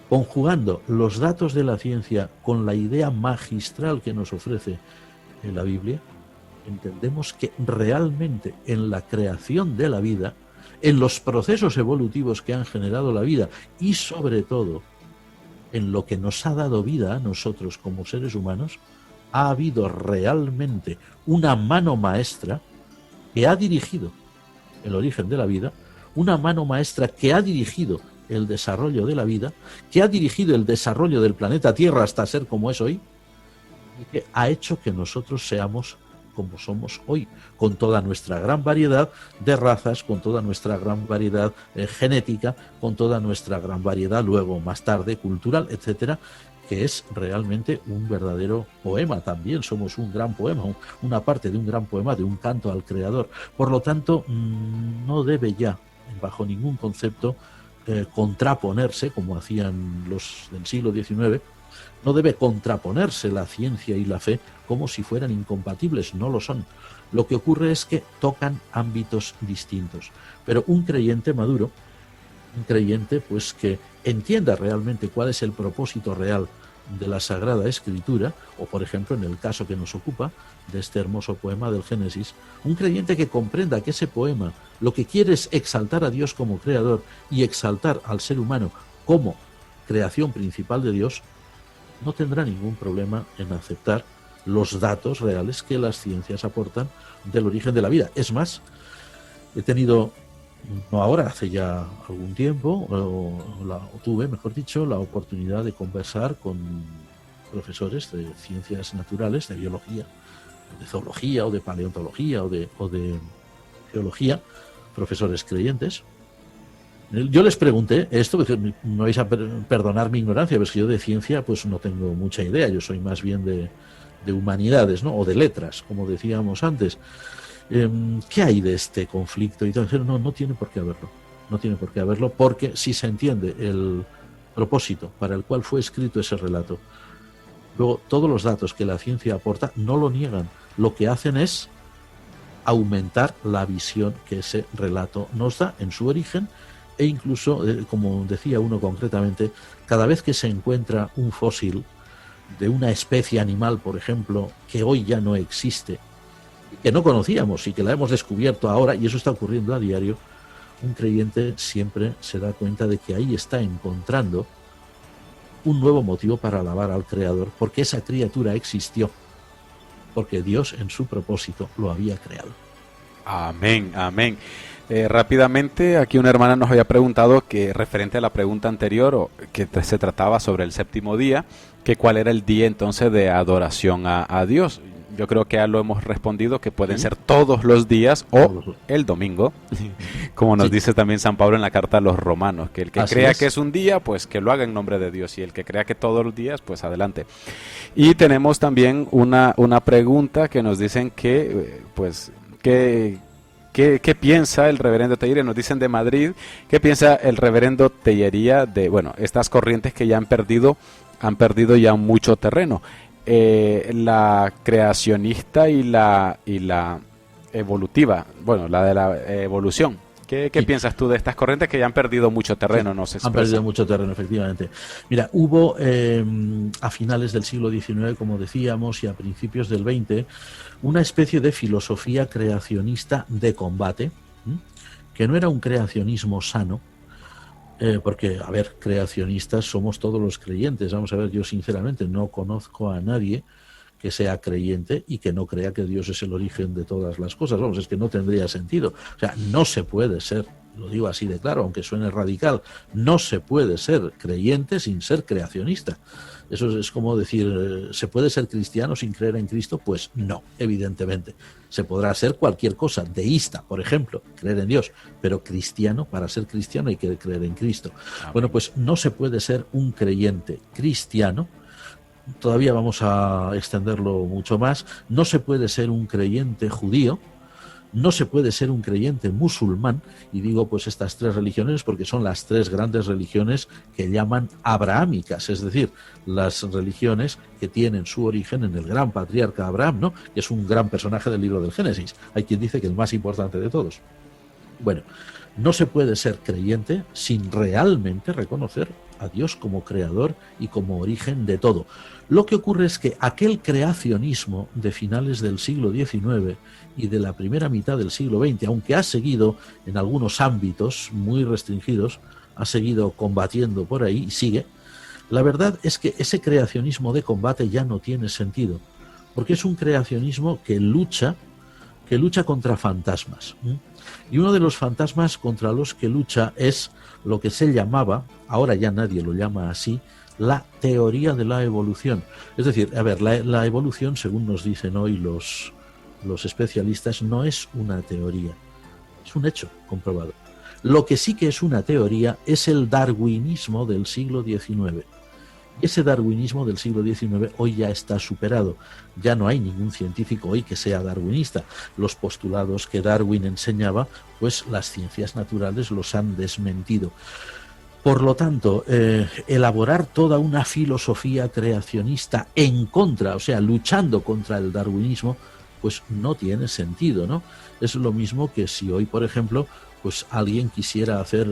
conjugando los datos de la ciencia con la idea magistral que nos ofrece la Biblia, entendemos que realmente en la creación de la vida, en los procesos evolutivos que han generado la vida y sobre todo en lo que nos ha dado vida a nosotros como seres humanos, ha habido realmente una mano maestra que ha dirigido el origen de la vida, una mano maestra que ha dirigido el desarrollo de la vida, que ha dirigido el desarrollo del planeta Tierra hasta ser como es hoy, y que ha hecho que nosotros seamos como somos hoy, con toda nuestra gran variedad de razas, con toda nuestra gran variedad genética, con toda nuestra gran variedad luego más tarde cultural, etcétera, que es realmente un verdadero poema. También somos un gran poema, una parte de un gran poema, de un canto al Creador. Por lo tanto, no debe ya, bajo ningún concepto, contraponerse, como hacían los del siglo XIX, no debe contraponerse la ciencia y la fe como si fueran incompatibles, no lo son. Lo que ocurre es que tocan ámbitos distintos. Pero un creyente maduro, un creyente pues que entienda realmente cuál es el propósito real de la Sagrada Escritura, o por ejemplo en el caso que nos ocupa de este hermoso poema del Génesis, un creyente que comprenda que ese poema lo que quiere es exaltar a Dios como creador y exaltar al ser humano como creación principal de Dios, no tendrá ningún problema en aceptar los datos reales que las ciencias aportan del origen de la vida. Es más, he tenido, no ahora, hace ya algún tiempo, tuve, mejor dicho, la oportunidad de conversar con profesores de ciencias naturales, de biología, de zoología o de paleontología o de geología, profesores creyentes. Yo les pregunté esto, me vais a perdonar mi ignorancia, pero es que yo de ciencia pues no tengo mucha idea, yo soy más bien de humanidades, ¿no? O de letras, como decíamos antes. ¿Qué hay de este conflicto? Y entonces, no tiene por qué haberlo. No tiene por qué haberlo, porque si se entiende el propósito para el cual fue escrito ese relato, luego todos los datos que la ciencia aporta no lo niegan. Lo que hacen es aumentar la visión que ese relato nos da en su origen, e incluso, como decía uno concretamente, cada vez que se encuentra un fósil de una especie animal, por ejemplo, que hoy ya no existe, que no conocíamos y que la hemos descubierto ahora, y eso está ocurriendo a diario, un creyente siempre se da cuenta de que ahí está encontrando un nuevo motivo para alabar al Creador, porque esa criatura existió, porque Dios en su propósito lo había creado. Amén, amén. Rápidamente, aquí una hermana nos había preguntado que, referente a la pregunta anterior, que se trataba sobre el séptimo día, que cuál era el día entonces de adoración a Dios. Yo creo que ya lo hemos respondido, que pueden ser todos los días o el domingo, como nos dice también San Pablo en la carta a los romanos, que el que crea que es un día, pues que lo haga en nombre de Dios, y el que crea que todos los días, pues adelante. Y tenemos también una pregunta que nos dicen que, pues, ¿qué piensa el reverendo Tellería? Nos dicen de Madrid, ¿qué piensa el reverendo Tellería de, bueno, estas corrientes que ya han perdido ya mucho terreno? La creacionista y la evolutiva, bueno, la de la evolución. ¿Qué piensas tú de estas corrientes que ya han perdido mucho terreno? No sé, han perdido mucho terreno, efectivamente. Mira, hubo a finales del siglo XIX, como decíamos, y a principios del XX, una especie de filosofía creacionista de combate, que no era un creacionismo sano, porque, a ver, creacionistas somos todos los creyentes. Vamos a ver, yo sinceramente no conozco a nadie que sea creyente y que no crea que Dios es el origen de todas las cosas. Vamos, es que no tendría sentido. O sea, no se puede ser, lo digo así de claro, aunque suene radical, no se puede ser creyente sin ser creacionista. Eso es como decir, ¿se puede ser cristiano sin creer en Cristo? Pues no, evidentemente. Se podrá ser cualquier cosa, deísta, por ejemplo, creer en Dios, pero cristiano, para ser cristiano hay que creer en Cristo. Bueno, pues no se puede ser un creyente cristiano. Todavía vamos a extenderlo mucho más. No se puede ser un creyente judío, No se puede ser un creyente musulmán, y digo pues estas tres religiones porque son las tres grandes religiones que llaman abrahámicas, es decir, las religiones que tienen su origen en el gran patriarca Abraham, ¿no? Que es un gran personaje del libro del Génesis. Hay quien dice que el más importante de todos. Bueno, no se puede ser creyente sin realmente reconocer a Dios como creador y como origen de todo. Lo que ocurre es que aquel creacionismo de finales del siglo XIX y de la primera mitad del siglo XX, aunque ha seguido en algunos ámbitos muy restringidos, ha seguido combatiendo por ahí y sigue, la verdad es que ese creacionismo de combate ya no tiene sentido, porque es un creacionismo que lucha contra fantasmas. Y uno de los fantasmas contra los que lucha es lo que se llamaba, ahora ya nadie lo llama así, la teoría de la evolución. Es decir, a ver, la evolución, según nos dicen hoy los especialistas, no es una teoría, es un hecho comprobado. Lo que sí que es una teoría es el darwinismo del siglo XIX. Ese darwinismo del siglo XIX hoy ya está superado. Ya no hay ningún científico hoy que sea darwinista. Los postulados que Darwin enseñaba, pues las ciencias naturales los han desmentido. Por lo tanto, elaborar toda una filosofía creacionista en contra, o sea, luchando contra el darwinismo, pues no tiene sentido, ¿no? Es lo mismo que si hoy, por ejemplo, pues alguien quisiera hacer,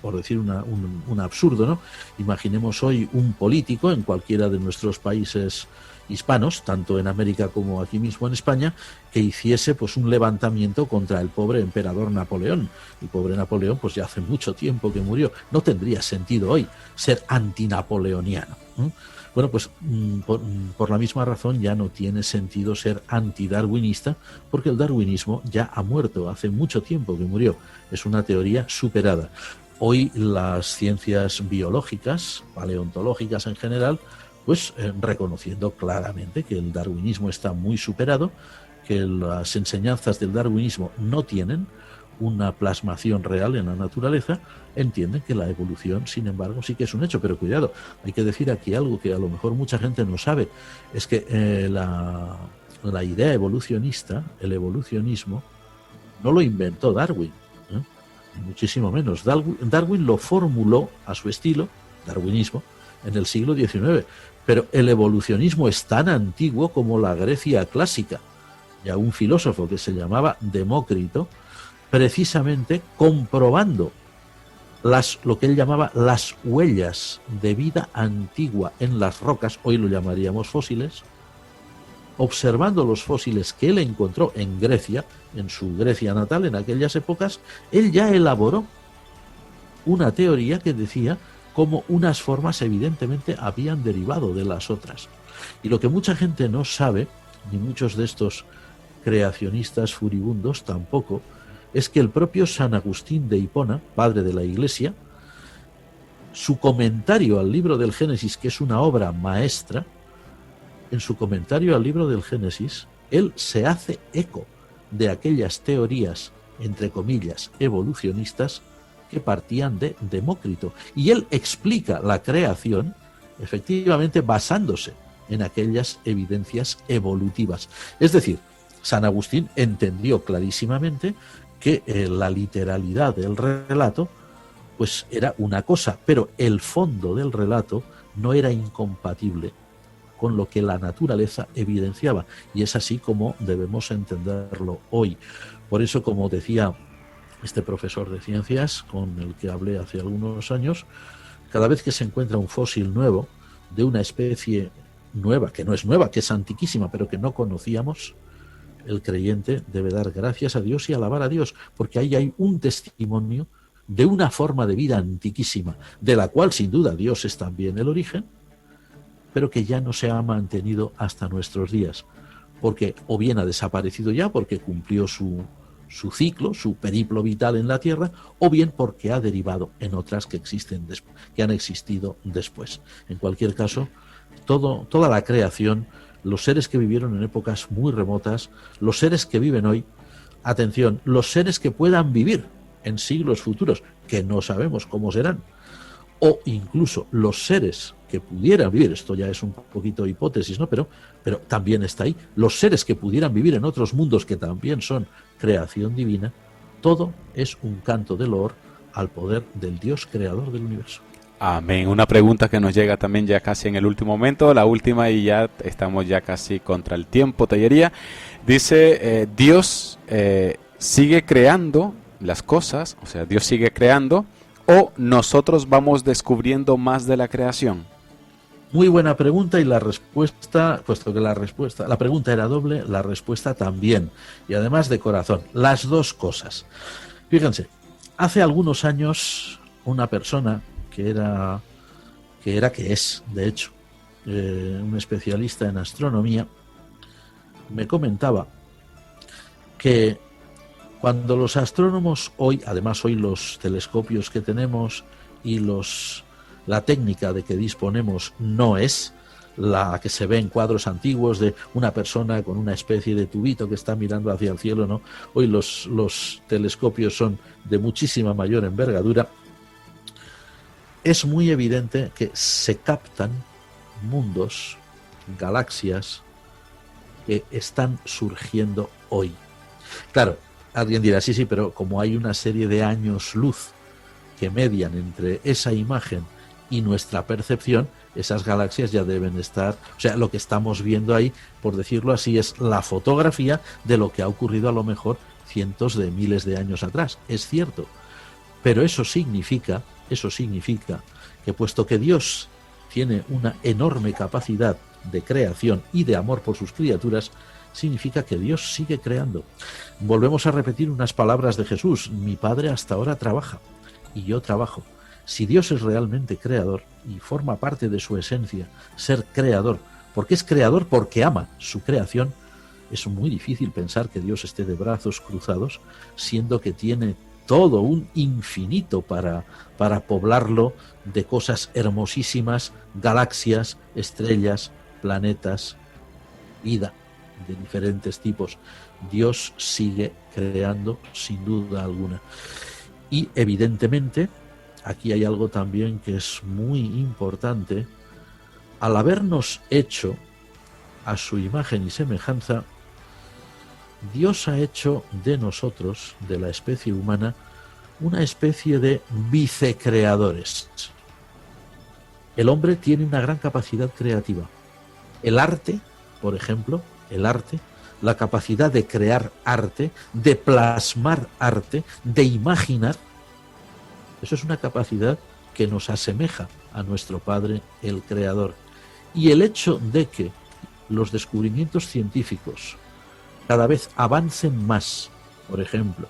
por decir un absurdo, ¿no? Imaginemos hoy un político en cualquiera de nuestros países hispanos, tanto en América como aquí mismo en España, que hiciese pues un levantamiento contra el pobre emperador Napoleón. El pobre Napoleón pues ya hace mucho tiempo que murió. No tendría sentido hoy ser antinapoleoniano. Bueno, pues por la misma razón ya no tiene sentido ser antidarwinista, porque el darwinismo ya ha muerto, hace mucho tiempo que murió. Es una teoría superada. Hoy las ciencias biológicas, paleontológicas en general, pues reconociendo claramente que el darwinismo está muy superado, que las enseñanzas del darwinismo no tienen una plasmación real en la naturaleza, entienden que la evolución, sin embargo, sí que es un hecho. Pero cuidado, hay que decir aquí algo que a lo mejor mucha gente no sabe, es que la idea evolucionista, el evolucionismo, no lo inventó Darwin, muchísimo menos. Darwin lo formuló a su estilo, darwinismo, en el siglo XIX, pero el evolucionismo es tan antiguo como la Grecia clásica. Ya un filósofo que se llamaba Demócrito, precisamente comprobando lo que él llamaba las huellas de vida antigua en las rocas, hoy lo llamaríamos fósiles, observando los fósiles que él encontró en Grecia, en su Grecia natal en aquellas épocas, él ya elaboró una teoría que decía cómo unas formas evidentemente habían derivado de las otras. Y lo que mucha gente no sabe, ni muchos de estos creacionistas furibundos tampoco, es que el propio San Agustín de Hipona, padre de la Iglesia, su comentario al libro del Génesis, que es una obra maestra, en su comentario al libro del Génesis, él se hace eco de aquellas teorías, entre comillas, evolucionistas, que partían de Demócrito. Y él explica la creación, efectivamente, basándose en aquellas evidencias evolutivas. Es decir, San Agustín entendió clarísimamente que la literalidad del relato pues era una cosa, pero el fondo del relato no era incompatible con lo que la naturaleza evidenciaba, y es así como debemos entenderlo hoy. Por eso, como decía este profesor de ciencias con el que hablé hace algunos años, cada vez que se encuentra un fósil nuevo de una especie nueva, que no es nueva, que es antiquísima, pero que no conocíamos, el creyente debe dar gracias a Dios y alabar a Dios, porque ahí hay un testimonio de una forma de vida antiquísima, de la cual sin duda Dios es también el origen, pero que ya no se ha mantenido hasta nuestros días, porque o bien ha desaparecido ya porque cumplió su ciclo, su periplo vital en la Tierra, o bien porque ha derivado en otras que han existido después. En cualquier caso, toda la creación, los seres que vivieron en épocas muy remotas, los seres que viven hoy, atención, los seres que puedan vivir en siglos futuros, que no sabemos cómo serán, o incluso los seres que pudieran vivir, esto ya es un poquito hipótesis, ¿no? Pero también está ahí, los seres que pudieran vivir en otros mundos que también son creación divina, todo es un canto de loor al poder del Dios creador del universo. Amén. Una pregunta que nos llega también ya casi en el último momento, la última, y ya estamos ya casi contra el tiempo, Tellería. Dice, Dios sigue creando las cosas, o sea, Dios sigue creando, o nosotros vamos descubriendo más de la creación. Muy buena pregunta, y la respuesta, puesto que la pregunta era doble, la respuesta también, y además de corazón, las dos cosas. Fíjense, hace algunos años una persona que es, de hecho, un especialista en astronomía, me comentaba que cuando los astrónomos hoy, además hoy los telescopios que tenemos y la técnica de que disponemos no es la que se ve en cuadros antiguos de una persona con una especie de tubito que está mirando hacia el cielo, ¿no? Hoy los telescopios son de muchísima mayor envergadura. Es muy evidente que se captan mundos, galaxias que están surgiendo hoy. Claro, alguien dirá, sí, pero como hay una serie de años luz que median entre esa imagen y nuestra percepción, esas galaxias ya deben estar, o sea, lo que estamos viendo ahí, por decirlo así, es la fotografía de lo que ha ocurrido a lo mejor cientos de miles de años atrás. Es cierto, pero eso significa que puesto que Dios tiene una enorme capacidad de creación y de amor por sus criaturas, significa que Dios sigue creando. Volvemos a repetir unas palabras de Jesús: mi Padre hasta ahora trabaja y yo trabajo. Si Dios es realmente creador y forma parte de su esencia ser creador, porque es creador porque ama su creación, es muy difícil pensar que Dios esté de brazos cruzados, siendo que tiene todo un infinito para poblarlo de cosas hermosísimas, galaxias, estrellas, planetas, vida de diferentes tipos. Dios sigue creando sin duda alguna. Y evidentemente, aquí hay algo también que es muy importante. Al habernos hecho a su imagen y semejanza, Dios ha hecho de nosotros, de la especie humana, una especie de vicecreadores. El hombre tiene una gran capacidad creativa. El arte, por ejemplo, la capacidad de crear arte, de plasmar arte, de imaginar, eso es una capacidad que nos asemeja a nuestro Padre, el Creador. Y el hecho de que los descubrimientos científicos cada vez avancen más, por ejemplo,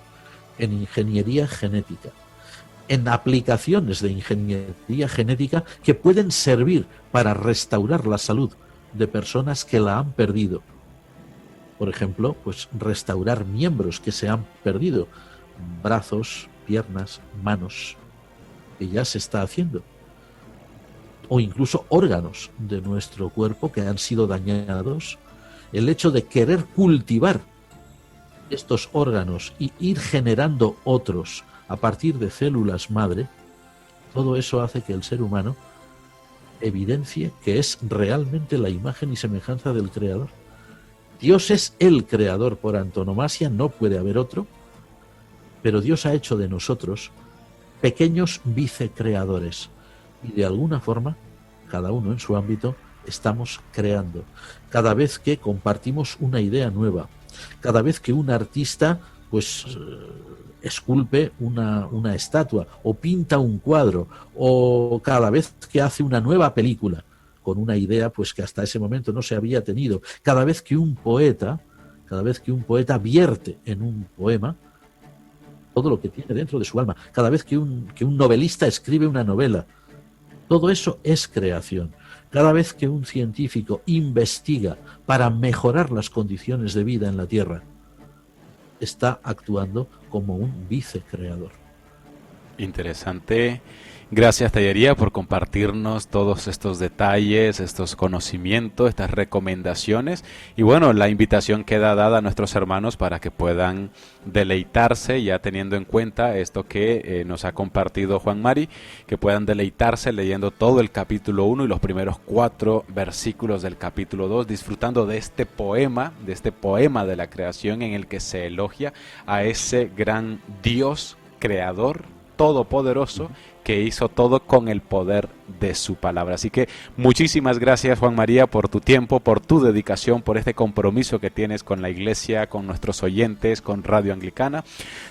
en ingeniería genética, en aplicaciones de ingeniería genética que pueden servir para restaurar la salud de personas que la han perdido. Por ejemplo, pues restaurar miembros que se han perdido, brazos, piernas, manos, que ya se está haciendo. O incluso órganos de nuestro cuerpo que han sido dañados. El hecho de querer cultivar estos órganos y ir generando otros a partir de células madre, todo eso hace que el ser humano evidencie que es realmente la imagen y semejanza del Creador. Dios es el Creador por antonomasia, no puede haber otro, pero Dios ha hecho de nosotros pequeños vicecreadores y de alguna forma, cada uno en su ámbito, estamos creando. Cada vez que compartimos una idea nueva, cada vez que un artista pues esculpe una estatua o pinta un cuadro, o cada vez que hace una nueva película con una idea pues que hasta ese momento no se había tenido, cada vez que un poeta vierte en un poema todo lo que tiene dentro de su alma, cada vez que un novelista escribe una novela, todo eso es creación. Cada vez que un científico investiga para mejorar las condiciones de vida en la Tierra, está actuando como un vicecreador. Interesante. Gracias, Tellería, por compartirnos todos estos detalles, estos conocimientos, estas recomendaciones. Y bueno, la invitación queda dada a nuestros hermanos para que puedan deleitarse, ya teniendo en cuenta esto que nos ha compartido Juan Mari, que puedan deleitarse leyendo todo el capítulo 1 y los primeros 4 versículos del capítulo 2, disfrutando de este poema de la creación en el que se elogia a ese gran Dios creador, todopoderoso, que hizo todo con el poder de su palabra. Así que muchísimas gracias, Juan María, por tu tiempo, por tu dedicación, por este compromiso que tienes con la iglesia, con nuestros oyentes, con Radio Anglicana.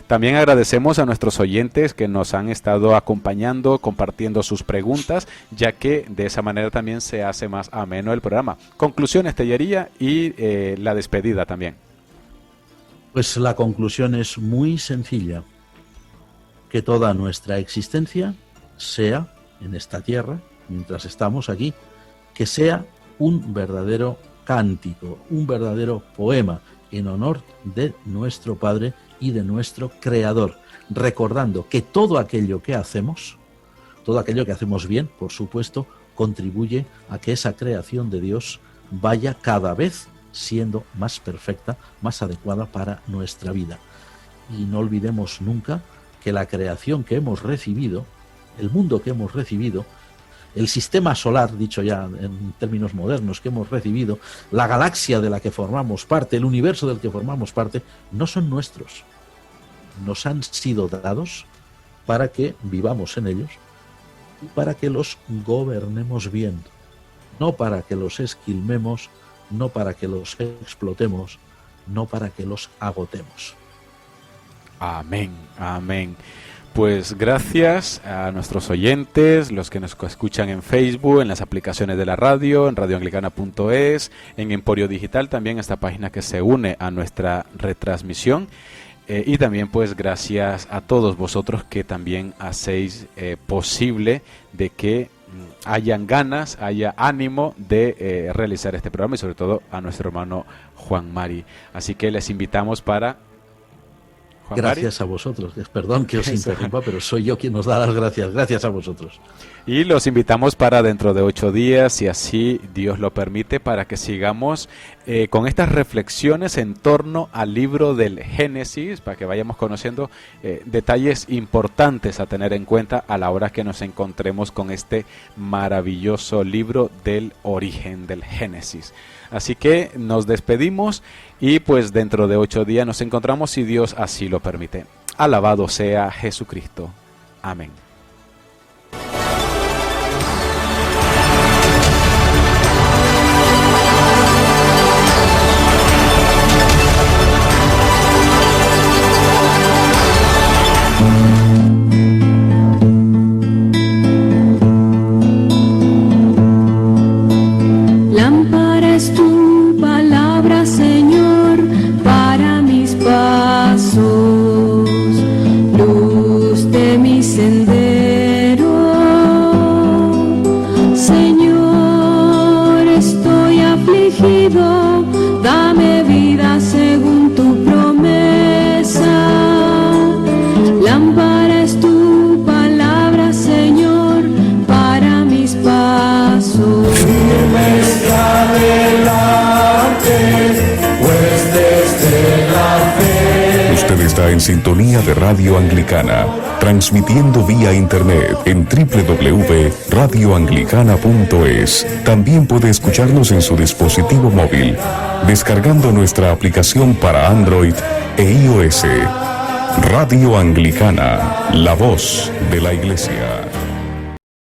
También agradecemos a nuestros oyentes que nos han estado acompañando, compartiendo sus preguntas, ya que de esa manera también se hace más ameno el programa. Conclusiones, Tellería, y la despedida también. Pues la conclusión es muy sencilla: que toda nuestra existencia sea en esta tierra, mientras estamos aquí, que sea un verdadero cántico, un verdadero poema en honor de nuestro Padre y de nuestro Creador, recordando que todo aquello que hacemos bien, por supuesto, contribuye a que esa creación de Dios vaya cada vez siendo más perfecta, más adecuada para nuestra vida. Y no olvidemos nunca que la creación que hemos recibido, el mundo que hemos recibido, el sistema solar, dicho ya en términos modernos, que hemos recibido, la galaxia de la que formamos parte, el universo del que formamos parte, no son nuestros. Nos han sido dados para que vivamos en ellos y para que los gobernemos bien, no para que los esquilmemos, no para que los explotemos, no para que los agotemos. Amén, amén. Pues gracias a nuestros oyentes, los que nos escuchan en Facebook, en las aplicaciones de la radio, en radioanglicana.es, en Emporio Digital, también esta página que se une a nuestra retransmisión. Y también pues gracias a todos vosotros que también hacéis posible de que hayan ganas, haya ánimo de realizar este programa, y sobre todo a nuestro hermano Juan Mari. Así que les invitamos para... Gracias a vosotros. Perdón que os interrumpa, pero soy yo quien os da las gracias. Gracias a vosotros. Y los invitamos para dentro de 8 días, si así Dios lo permite, para que sigamos con estas reflexiones en torno al libro del Génesis, para que vayamos conociendo detalles importantes a tener en cuenta a la hora que nos encontremos con este maravilloso libro del origen del Génesis. Así que nos despedimos y pues dentro de 8 días nos encontramos, si Dios así lo permite. Alabado sea Jesucristo. Amén. Dame vida según tu promesa. Lámpara es tu palabra, Señor, para mis pasos. Firme está delante, pues desde la fe. Usted está en sintonía de Radio Anglicana, transmitiendo vía internet en www.radioanglicana.es. También puede escucharnos en su dispositivo móvil, descargando nuestra aplicación para Android e iOS. Radio Anglicana, la voz de la Iglesia.